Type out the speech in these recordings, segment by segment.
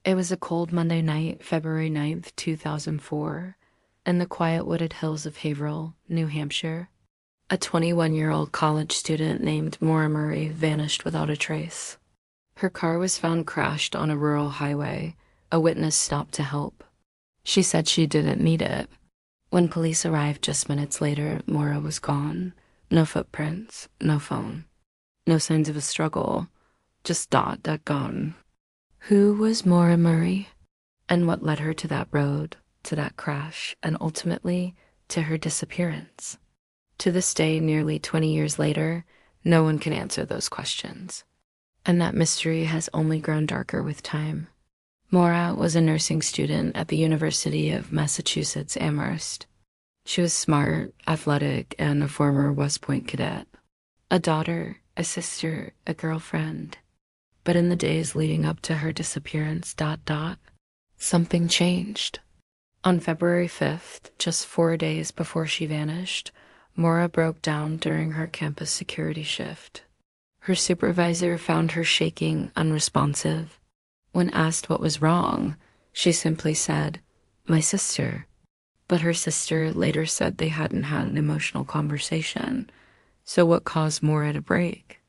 It was a cold Monday night, February 9th, 2004, in the quiet wooded hills of Haverhill, New Hampshire. A 21-year-old college student named Maura Murray vanished without a trace. Her car was found crashed on a rural highway. A witness stopped to help. She said she didn't need it. When police arrived just minutes later, Maura was gone. No footprints, no phone. No signs of a struggle, just gone. Who was Maura Murray? And what led her to that road, to that crash, and ultimately to her disappearance? To this day, nearly 20 years later, no one can answer those questions. And that mystery has only grown darker with time. Maura was a nursing student at the University of Massachusetts Amherst. She was smart, athletic, and a former West Point cadet. A daughter, a sister, a girlfriend. But in the days leading up to her disappearance, something changed. On February 5th, just 4 days before she vanished, Maura broke down during her campus security shift. Her supervisor found her shaking, unresponsive. When asked what was wrong, she simply said, "My sister." But her sister later said they hadn't had an emotional conversation. So what caused Maura to break?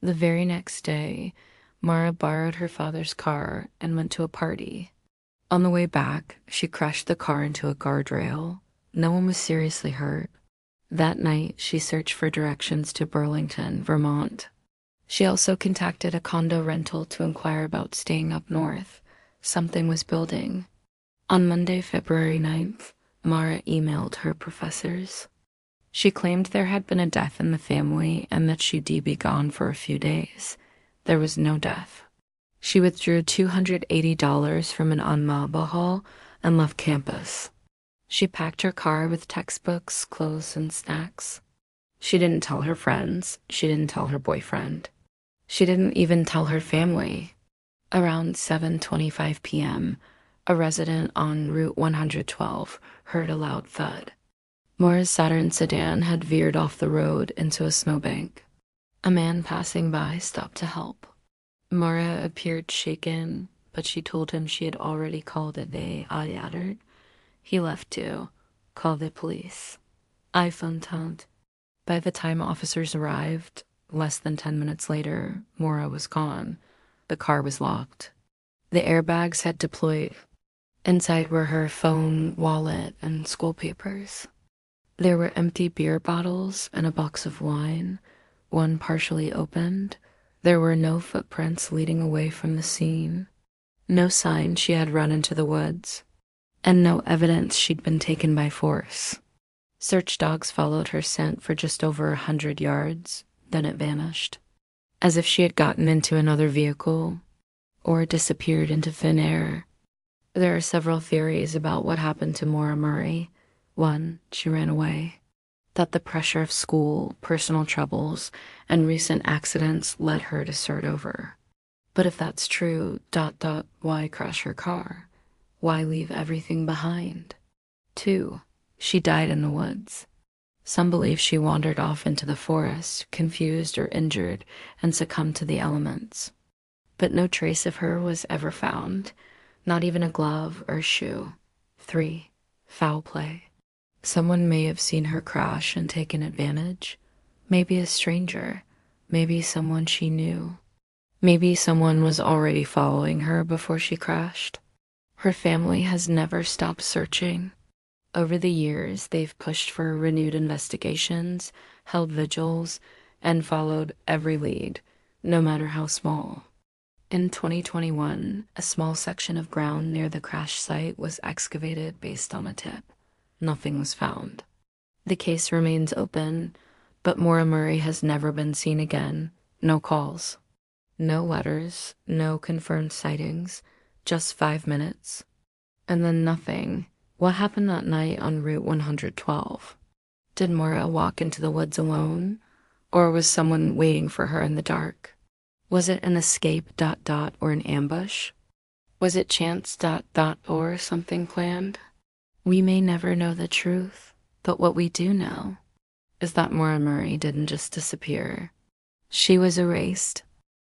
The very next day, Maura borrowed her father's car and went to a party. On the way back, she crashed the car into a guardrail. No one was seriously hurt. That night, she searched for directions to Burlington, Vermont. She also contacted a condo rental to inquire about staying up north. Something was building. On Monday, February 9th, Maura emailed her professors. She claimed there had been a death in the family and that she'd be gone for a few days. There was no death. She withdrew $280 from an unmobile haul and left campus. She packed her car with textbooks, clothes, and snacks. She didn't tell her friends. She didn't tell her boyfriend. She didn't even tell her family. Around 7:25 p.m., a resident on Route 112 heard a loud thud. Maura's Saturn sedan had veered off the road into a snowbank. A man passing by stopped to help. Maura appeared shaken, but she told him she had already called it a adder. He left to call the police. iPhone toned. By the time officers arrived, less than 10 minutes later, Maura was gone. The car was locked. The airbags had deployed. Inside were her phone, wallet, and school papers. There were empty beer bottles and a box of wine, one partially opened. There were no footprints leading away from the scene. No sign she had run into the woods. And no evidence she'd been taken by force. Search dogs followed her scent for just over 100 yards, then it vanished. As if she had gotten into another vehicle or disappeared into thin air. There are several theories about what happened to Maura Murray. One, she ran away. That the pressure of school, personal troubles, and recent accidents led her to start over. But if that's true, why crash her car? Why leave everything behind? 2, she died in the woods. Some believe she wandered off into the forest, confused or injured, and succumbed to the elements. But no trace of her was ever found, not even a glove or shoe. 3, foul play. Someone may have seen her crash and taken advantage. Maybe a stranger. Maybe someone she knew. Maybe someone was already following her before she crashed. Her family has never stopped searching. Over the years, they've pushed for renewed investigations, held vigils, and followed every lead, no matter how small. In 2021, a small section of ground near the crash site was excavated based on a tip. Nothing was found. The case remains open, but Maura Murray has never been seen again. No calls. No letters, no confirmed sightings, just 5 minutes. And then nothing. What happened that night on Route 112? Did Maura walk into the woods alone? Or was someone waiting for her in the dark? Was it an escape, or an ambush? Was it chance, or something planned? We may never know the truth, but what we do know is that Maura Murray didn't just disappear. She was erased